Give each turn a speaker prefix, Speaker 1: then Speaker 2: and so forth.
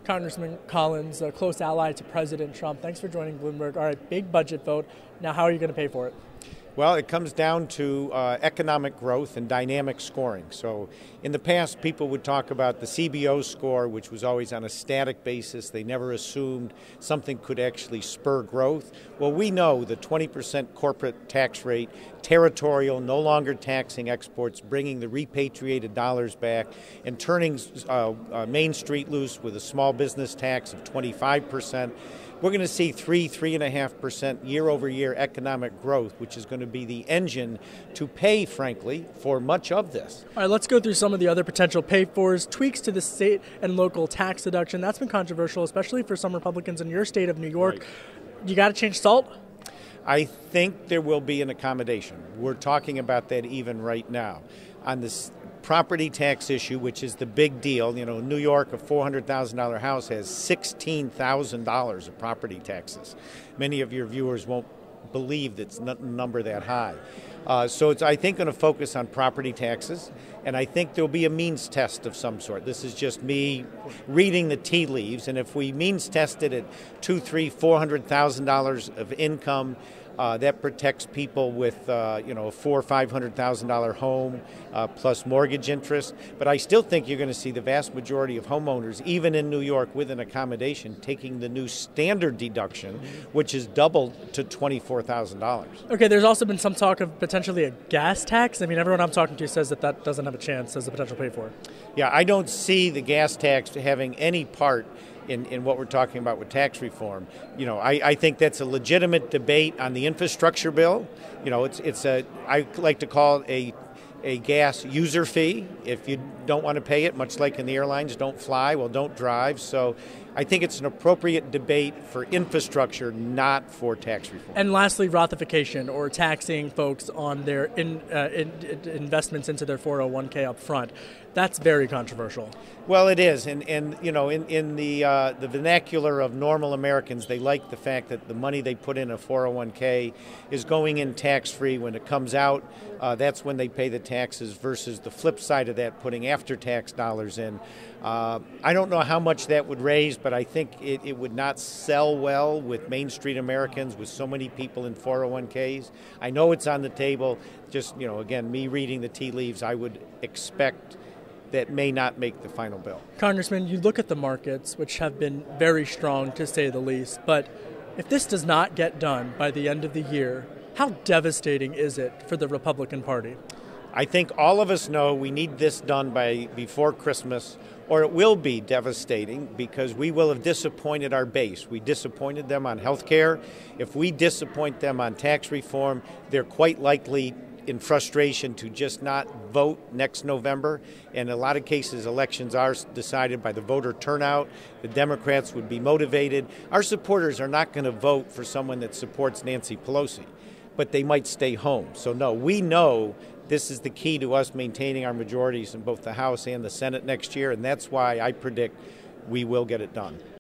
Speaker 1: Congressman Collins, a close ally to President Trump. Thanks for joining Bloomberg. All right, big budget vote. Now, how are you going to pay for it?
Speaker 2: Well, it comes down to economic growth and dynamic scoring. So in the past, people would talk about the CBO score, which was always on a static basis. They never assumed something could actually spur growth. Well, we know the 20% corporate tax rate, territorial, no longer taxing exports, bringing the repatriated dollars back, and turning Main Street loose with a small business tax of 25%. We're going to see 3.5% year-over-year economic growth, which is going to be the engine to pay, frankly, for much of this.
Speaker 1: All right, let's go through some of the other potential pay-fors. Tweaks to the state and local tax deduction. That's been controversial, especially for some Republicans in your state of New York. Right. You got to change SALT?
Speaker 2: I think there will be an accommodation. We're talking about that even right now. On this property tax issue, which is the big deal, New York, a $400,000 house has $16,000 of property taxes. Many of your viewers won't believe that's a number that high. So it's, I think, going to focus on property taxes, and I think there'll be a means test of some sort. This is just me reading the tea leaves, and if we means test it at $200,000, $300,000, $400,000 of income, that protects people with, a $400,000 or $500,000 home plus mortgage interest. But I still think you're going to see the vast majority of homeowners, even in New York with an accommodation, taking the new standard deduction, which is doubled to $24,000.
Speaker 1: Okay, there's also been some talk of potentially a gas tax. I mean, everyone I'm talking to says that doesn't have a chance as a potential pay for.
Speaker 2: Yeah, I don't see the gas tax having any part in what we're talking about with tax reform. I think that's a legitimate debate on the infrastructure bill. I like to call it a gas user fee. If you don't want to pay it, much like in the airlines, don't fly, well, don't drive. So I think it's an appropriate debate for infrastructure, not for tax reform.
Speaker 1: And lastly, Rothification, or taxing folks on their investments into their 401k up front. That's very controversial. Well,
Speaker 2: it is. And in the vernacular of normal Americans, they like the fact that the money they put in a 401k is going in tax-free. When it comes out, that's when they pay the taxes, versus the flip side of that, putting after-tax dollars in. I don't know how much that would raise, but I think it would not sell well with Main Street Americans, with so many people in 401ks. I know it's on the table. Just, again, me reading the tea leaves, I would expect that may not make the final bill.
Speaker 1: Congressman, you look at the markets, which have been very strong, to say the least, but if this does not get done by the end of the year, how devastating is it for the Republican Party?
Speaker 2: I think all of us know we need this done before Christmas, or it will be devastating, because we will have disappointed our base. We disappointed them on health care. If we disappoint them on tax reform, they're quite likely in frustration to just not vote next November. In a lot of cases, elections are decided by the voter turnout. The Democrats would be motivated. Our supporters are not going to vote for someone that supports Nancy Pelosi, but they might stay home. So no, we know this is the key to us maintaining our majorities in both the House and the Senate next year, and that's why I predict we will get it done.